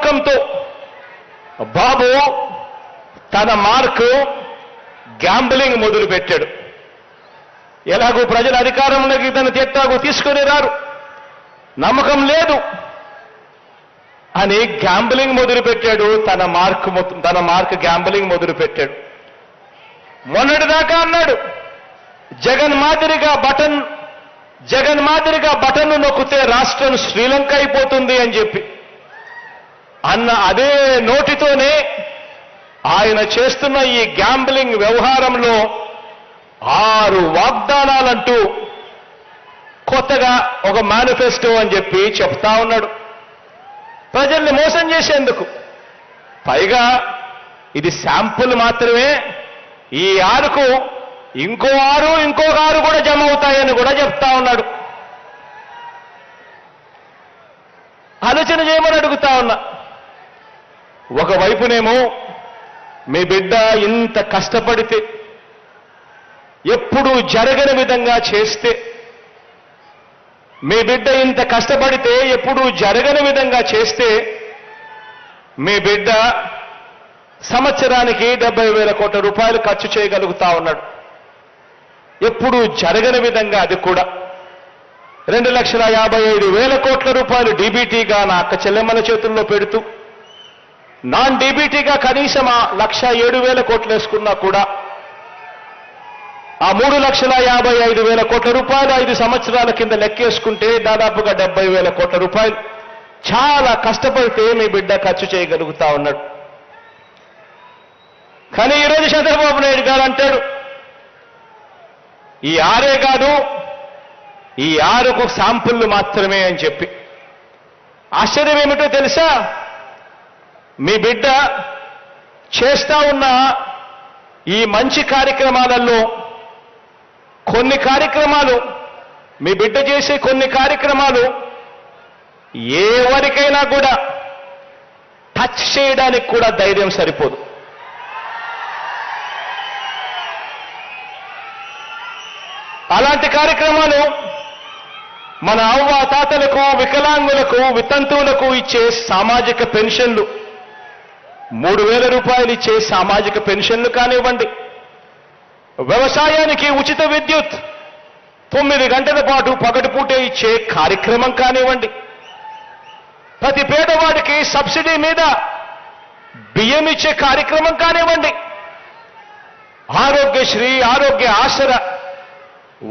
నమ్మకంతో బాబు తన mark gambling మొదలుపెట్టాడు. ఎలాగూ ప్రజల అధికారంలోకి తన ఎట్టాగూ తీసుకొని రారు, నమ్మకం లేదు అని గ్యాంబ్లింగ్ మొదలుపెట్టాడు. తన మార్క్ గ్యాంబ్లింగ్ మొదలుపెట్టాడు. మొన్నటిదాకా అన్నాడు జగన్ మాదిరిగా బటన్ నొక్కితే రాష్ట్రం శ్రీలంక అయిపోతుంది అని చెప్పి అన్న అదే నోటితోనే ఆయన చేస్తున్న ఈ గ్యాంబ్లింగ్ వ్యవహారంలో 6 వాగ్దానాలంటూ కొత్తగా ఒక మేనిఫెస్టో అని చెప్పి చెప్తా ఉన్నాడు ప్రజల్ని మోసం చేసేందుకు. పైగా ఇది శాంపుల్ మాత్రమే, ఈ 6కు ఇంకో 6 కూడా జమ అవుతాయని కూడా చెప్తా ఉన్నాడు. ఆలోచన చేయమని అడుగుతా ఉన్నా. ఒకవైపునేమో మీ బిడ్డ ఇంత కష్టపడితే, ఎప్పుడూ జరగని విధంగా చేస్తే, మీ బిడ్డ ఇంత కష్టపడితే ఎప్పుడూ జరగని విధంగా చేస్తే మీ బిడ్డ సంవత్సరానికి 70,000 కోట్ల రూపాయలు ఖర్చు చేయగలుగుతా ఉన్నాడు. ఎప్పుడూ జరగని విధంగా అది కూడా 2,55,000 కోట్ల రూపాయలు డీబీటీగా నా అక్క చెల్లెమ్మల చేతుల్లో పెడుతూ, నాన్ డీబీటీగా కనీసం 1,07,000 కోట్లు వేసుకున్నా కూడా ఆ 3,55,000 కోట్ల రూపాయలు 5 సంవత్సరాల కింద లెక్కేసుకుంటే దాదాపుగా 70,000 కోట్ల రూపాయలు చాలా కష్టపడితే మీ బిడ్డ ఖర్చు చేయగలుగుతా ఉన్నాడు. కానీ ఈరోజు చంద్రబాబు నాయుడు గారు అంటాడు ఈ 6 కాదు, ఈ 6కు శాంపుల్ మాత్రమే అని చెప్పి. ఆశ్చర్యం ఏమిటో తెలుసా? మీ బిడ్డ చేస్తా ఉన్న ఈ మంచి కార్యక్రమాలలో కొన్ని కార్యక్రమాలు, మీ బిడ్డ చేసే కొన్ని కార్యక్రమాలు ఎవరికైనా కూడా టచ్ చేయడానికి కూడా ధైర్యం సరిపోదు. అలాంటి కార్యక్రమాలు మన అవ్వ తాతలకు, వికలాంగులకు, వితంతువులకు ఇచ్చే సామాజిక పెన్షన్లు, 3,000 రూపాయలు ఇచ్చే సామాజిక పెన్షన్లు కానివ్వండి, వ్యవసాయానికి ఉచిత విద్యుత్ 9 గంటల పాటు పగటిపూటే ఇచ్చే కార్యక్రమం కానివ్వండి, ప్రతి పేదవాడికి సబ్సిడీ మీద బియ్యం ఇచ్చే కార్యక్రమం కానివ్వండి, ఆరోగ్యశ్రీ, ఆరోగ్య ఆసరా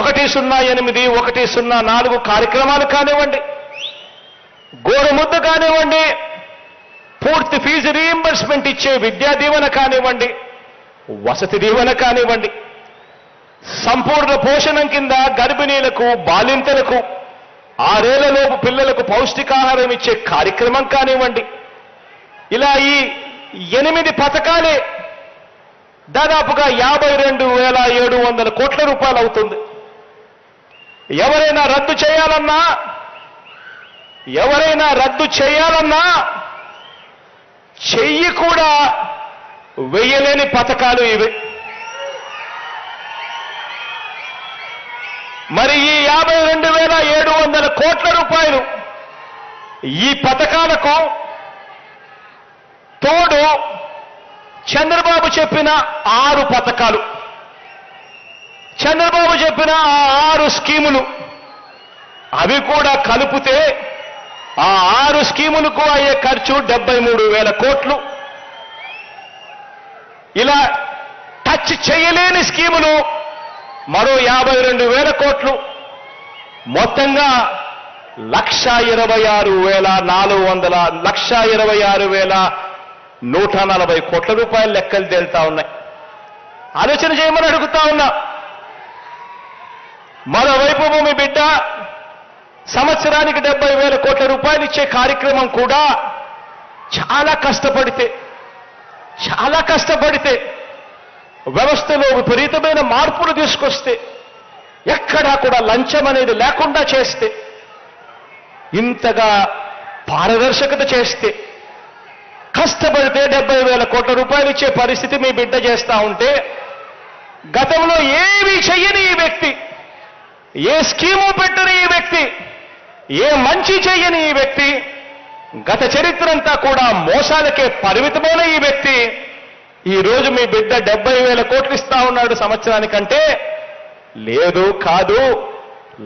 108, 104 కార్యక్రమాలు కానివ్వండి, గోరుముద్ద కానివ్వండి, పూర్తి ఫీజు రీయింబర్స్మెంట్ ఇచ్చే విద్యా దీవెన కానివ్వండి, వసతి దీవెన కానివ్వండి, సంపూర్ణ పోషణం కింద గర్భిణీలకు, బాలింతలకు, 6 ఏళ్లలోపు పిల్లలకు పౌష్టికాహారం ఇచ్చే కార్యక్రమం కానివ్వండి, ఇలా ఈ 8 పథకాలే దాదాపుగా 52,700 కోట్ల రూపాయలు అవుతుంది. ఎవరైనా రద్దు చేయాలన్నా చెయ్యి కూడా వెయ్యలేని పథకాలు ఇవి. మరి ఈ 52,700 కోట్ల రూపాయలు ఈ పథకాలకు తోడు చంద్రబాబు చెప్పిన 6 పథకాలు, చంద్రబాబు చెప్పిన 6 స్కీములు, అవి కూడా కలిపితే ఆ 6 స్కీములకు అయ్యే ఖర్చు 73,000 కోట్లు. ఇలా టచ్ చేయలేని స్కీములు మరో 52,000 కోట్లు. మొత్తంగా 1,26,140 కోట్ల రూపాయల లెక్కలు తేలుతా ఉన్నాయి. ఆలోచన చేయమని అడుగుతా ఉన్నా. మరోవైపు మీ బిడ్డ సంవత్సరానికి 70,000 కోట్ల రూపాయలు ఇచ్చే కార్యక్రమం కూడా చాలా కష్టపడితే వ్యవస్థలో విపరీతమైన మార్పులు తీసుకొస్తే, ఎక్కడా కూడా లంచం అనేది లేకుండా చేస్తే, ఇంతగా పారదర్శకత చేస్తే, కష్టపడితే 70,000 కోట్ల రూపాయలు ఇచ్చే పరిస్థితి మీ బిడ్డ చేస్తా ఉంటే, గతంలో ఏమీ చెయ్యని ఈ వ్యక్తి, ఏ స్కీము పెట్టని ఈ వ్యక్తి, ఏ మంచి చెయ్యని ఈ వ్యక్తి గత చరిత్ర అంతా కూడా మోసాలకే పరిమితమైన ఈ వ్యక్తి ఈ రోజు మీ బిడ్డ 70,000 కోట్లు ఇస్తా ఉన్నాడు సంవత్సరానికంటే, లేదు కాదు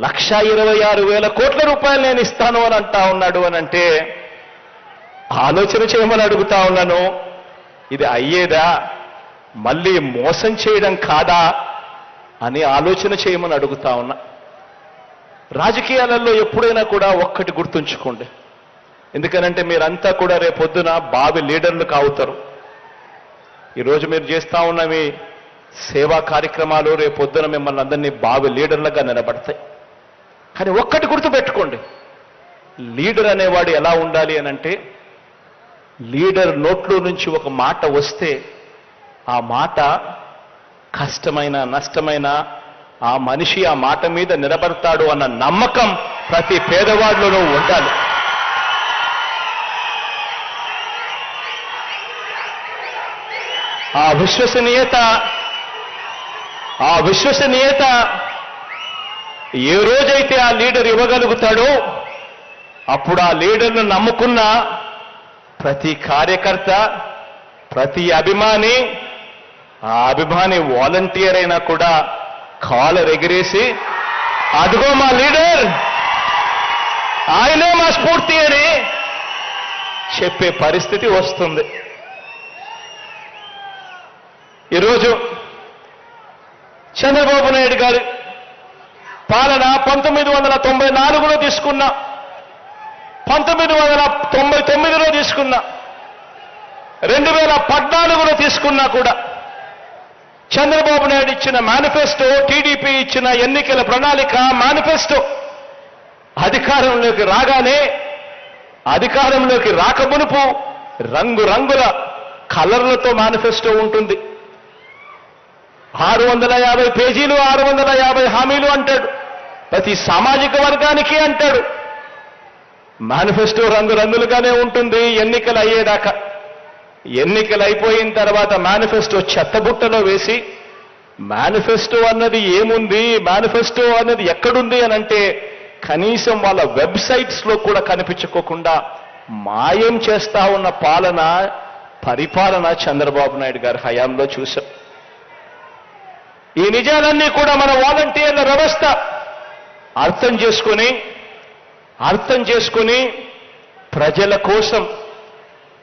1,26,000 కోట్ల రూపాయలు నేను ఇస్తాను అని అంటా ఉన్నాడు అని అంటే ఆలోచన చేయమని అడుగుతా ఉన్నాను. ఇది అయ్యేదా? మళ్ళీ మోసం చేయడం కాదా అని ఆలోచన చేయమని అడుగుతా ఉన్నా. రాజకీయాలలో ఎప్పుడైనా కూడా ఒక్కటి గుర్తుంచుకోండి. ఎందుకనంటే మీరంతా కూడా రేపొద్దున భావి లీడర్లు కావుతారు. ఈరోజు మీరు చేస్తా ఉన్న మీ సేవా కార్యక్రమాలు రేపొద్దున మిమ్మల్ని అందరినీ భావి లీడర్లుగా నిలబడతాయి. కానీ ఒక్కటి గుర్తుపెట్టుకోండి, లీడర్ అనేవాడు ఎలా ఉండాలి అనంటే, లీడర్ నోట్లో నుంచి ఒక మాట వస్తే ఆ మాట కష్టమైన నష్టమైన ఆ మనిషి ఆ మాట మీద నిలబడతాడు అన్న నమ్మకం ప్రతి పేదవాడిలోనూ ఉండాలి. ఆ విశ్వసనీయత ఏ రోజైతే ఆ లీడర్ ఇవ్వగలుగుతాడో అప్పుడు ఆ లీడర్ను నమ్ముకున్న ప్రతి కార్యకర్త, ప్రతి అభిమాని, ఆ అభిమాని వాలంటీర్ అయినా కూడా కాలర్ ఎగిరేసి అదిగో మా లీడర్, ఆయనే మా స్ఫూర్తి అని చెప్పే పరిస్థితి వస్తుంది. ఈరోజు చంద్రబాబు నాయుడు గారి పాలన 1994లో తీసుకున్నా, 1999లో తీసుకున్నా, 2014లో తీసుకున్నా కూడా చంద్రబాబు నాయుడు ఇచ్చిన మేనిఫెస్టో, టీడీపీ ఇచ్చిన ఎన్నికల ప్రణాళిక మేనిఫెస్టో అధికారంలోకి రాగానే, అధికారంలోకి రాకమునుపు రంగురంగుల కలర్లతో మేనిఫెస్టో ఉంటుంది. 650 పేజీలు, 650 హామీలు అంటాడు. ప్రతి సామాజిక వర్గానికి అంటాడు. మేనిఫెస్టో రంగురంగులుగానే ఉంటుంది ఎన్నికలు అయ్యేదాకా. ఎన్నికలు అయిపోయిన తర్వాత మేనిఫెస్టో చెత్తబుట్టలో వేసి, మేనిఫెస్టో అన్నది ఏముంది, మేనిఫెస్టో అన్నది ఎక్కడుంది అని అంటే కనీసం వాళ్ళ వెబ్సైట్స్లో కూడా కనిపించుకోకుండా మాయం చేస్తా ఉన్న పరిపాలన చంద్రబాబు నాయుడు గారి హయాంలో చూశాం. ఈ నిజాలన్నీ కూడా మన వాలంటీర్ల వ్యవస్థ అర్థం చేసుకొని ప్రజల కోసం,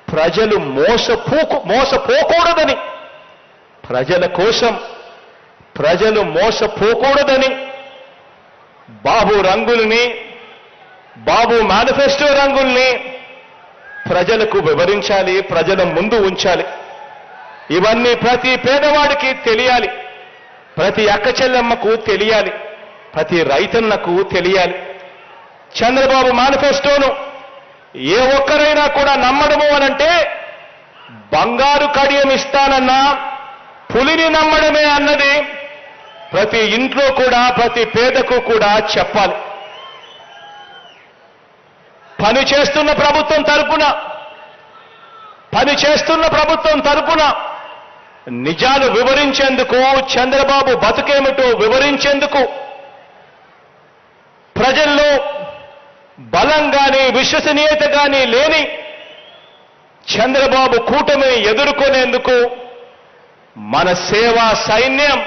ప్రజలు మోసపోకూడదని, ప్రజల కోసం ప్రజలు మోసపోకూడదని బాబు రంగుల్ని, బాబు మేనిఫెస్టో రంగుల్ని ప్రజలకు వివరించాలి, ప్రజల ముందు ఉంచాలి. ఇవన్నీ ప్రతి పేదవాడికి తెలియాలి, ప్రతి అక్క చెల్లెమ్మకు తెలియాలి, ప్రతి రైతన్నకు తెలియాలి. చంద్రబాబు మేనిఫెస్టోను ఏ ఒక్కరైనా కూడా నమ్మడము అనంటే బంగారు కడియం ఇస్తానన్నా పులిని నమ్మడమే అన్నది ప్రతి ఇంట్లో కూడా, ప్రతి పేదకు కూడా చెప్పాలి. పనిచేస్తున్న ప్రభుత్వం తరపున నిజాలు వివరించేందుకు, చంద్రబాబు బతుకేమిటో వివరించేందుకు, ప్రజల్లో బలం గాని విశ్వసనీయత గాని లేని చంద్రబాబు కూటమిని ఎదుర్కొనేందుకు మన సేవా సైన్యం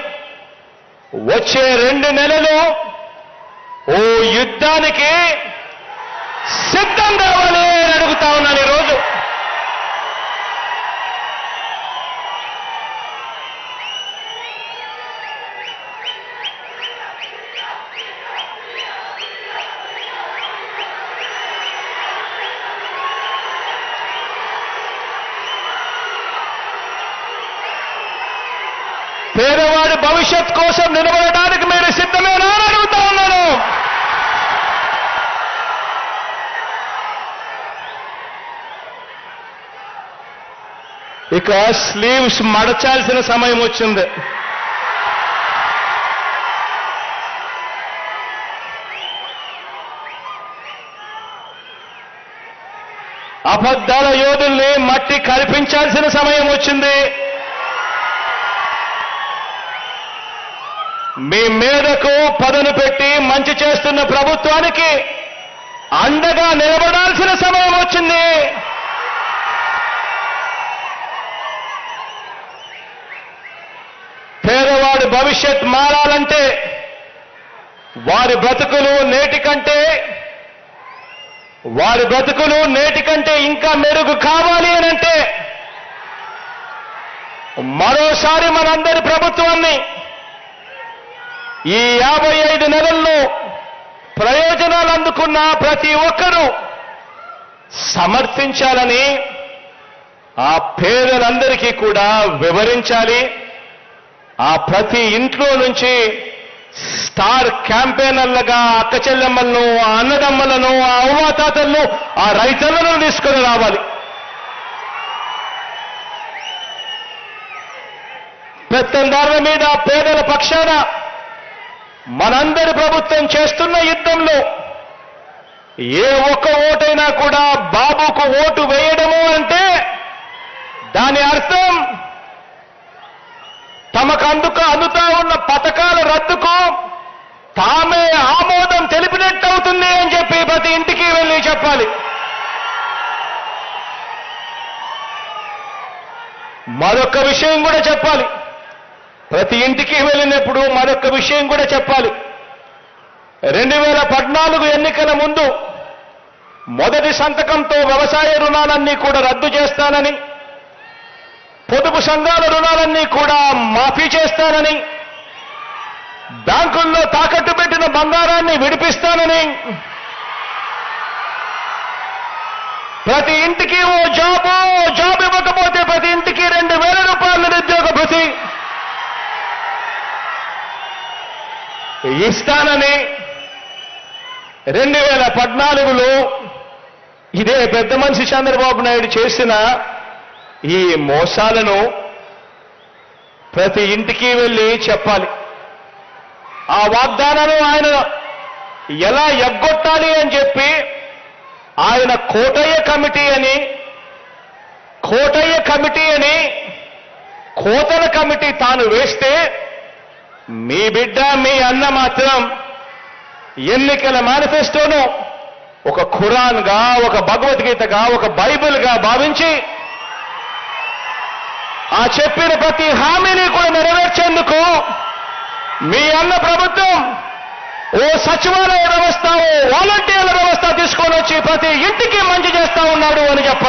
వచ్చే 2 నెలలు ఓ యుద్ధానికి సిద్ధం కావాలి అని అడుగుతా ఉన్నాను ఈరోజు. పేదవాడి భవిష్యత్ కోసం నిలబడడానికి మీరు సిద్ధమేనా అని అడుగుతా ఉన్నాను. ఇక స్లీవ్స్ మడచాల్సిన సమయం వచ్చింది. అబద్ధాల యోధుల్ని మట్టి కల్పించాల్సిన సమయం వచ్చింది. మీ మీదకు పదును పెట్టి మంచి చేస్తున్న ప్రభుత్వానికి అండగా నిలబడాల్సిన సమయం వచ్చింది. పేదవాడి భవిష్యత్ మారాలంటే, వారి బ్రతుకులు నేటి కంటే ఇంకా మెరుగు కావాలి అనంటే, మరోసారి మనందరి ప్రభుత్వాన్ని ఈ 55 నెలల్లో ప్రయోజనాలు అందుకున్న ప్రతి ఒక్కరూ సమర్థించాలని, ఆ పేదలందరికీ కూడా వివరించాలి. ఆ ప్రతి ఇంట్లో నుంచి స్టార్ క్యాంపెయినర్లుగా అక్క చెల్లెమ్మలను, ఆ అన్నదమ్మలను, ఆ అవ్వాతాతలను, ఆ రైతులను తీసుకొని రావాలి. పెత్తందారుల మీద పేదల పక్షాన మనందరి ప్రభుత్వం చేస్తున్న యుద్ధంలో ఏ ఒక్క ఓటైనా కూడా బాబుకు ఓటు వేయడము అంటే దాని అర్థం తమకు అందుతా ఉన్న పథకాల రద్దుకు తామే ఆమోదం తెలిపినట్టు అవుతుంది అని చెప్పి ప్రతి ఇంటికి వెళ్ళి చెప్పాలి. మరొక విషయం కూడా చెప్పాలి. ప్రతి ఇంటికి వెళ్ళినప్పుడు మరొక విషయం కూడా చెప్పాలి. 2014 ఎన్నికల ముందు మొదటి సంతకంతో వ్యవసాయ రుణాలన్నీ కూడా రద్దు చేస్తానని, పొదుపు సంఘాల రుణాలన్నీ కూడా మాఫీ చేస్తానని, బ్యాంకుల్లో తాకట్టు పెట్టిన బంగారాన్ని విడిపిస్తానని, ప్రతి ఇంటికి ఓ జాబ్ ఇవ్వకపోతే ప్రతి ఇంటికి 2,000 రూపాయల నిరుద్యోగ భృతి ఇస్తానని 2014లో ఇదే పెద్ద మనిషి చంద్రబాబు నాయుడు చేసిన ఈ మోసాలను ప్రతి ఇంటికి వెళ్ళి చెప్పాలి. ఆ వాగ్దానాలు ఆయన ఎలా ఎగ్గొట్టాలి అని చెప్పి ఆయన కోటయ్య కమిటీ అని కోతల కమిటీ తాను వేస్తే, మీ బిడ్డ మీ అన్న మాత్రం ఎన్నికల మేనిఫెస్టోను ఒక ఖురాన్గా, ఒక భగవద్గీతగా, ఒక బైబిల్గా భావించి ఆ చెప్పిన ప్రతి హామీని కూడా నెరవేర్చేందుకు మీ అన్న ప్రభుత్వం ఓ సచివాలయ వ్యవస్థ, ఓ వాలంటీర్ల వ్యవస్థ తీసుకొని వచ్చి ప్రతి ఇంటికి మంచి చేస్తా ఉన్నాడు అని చెప్పాలి.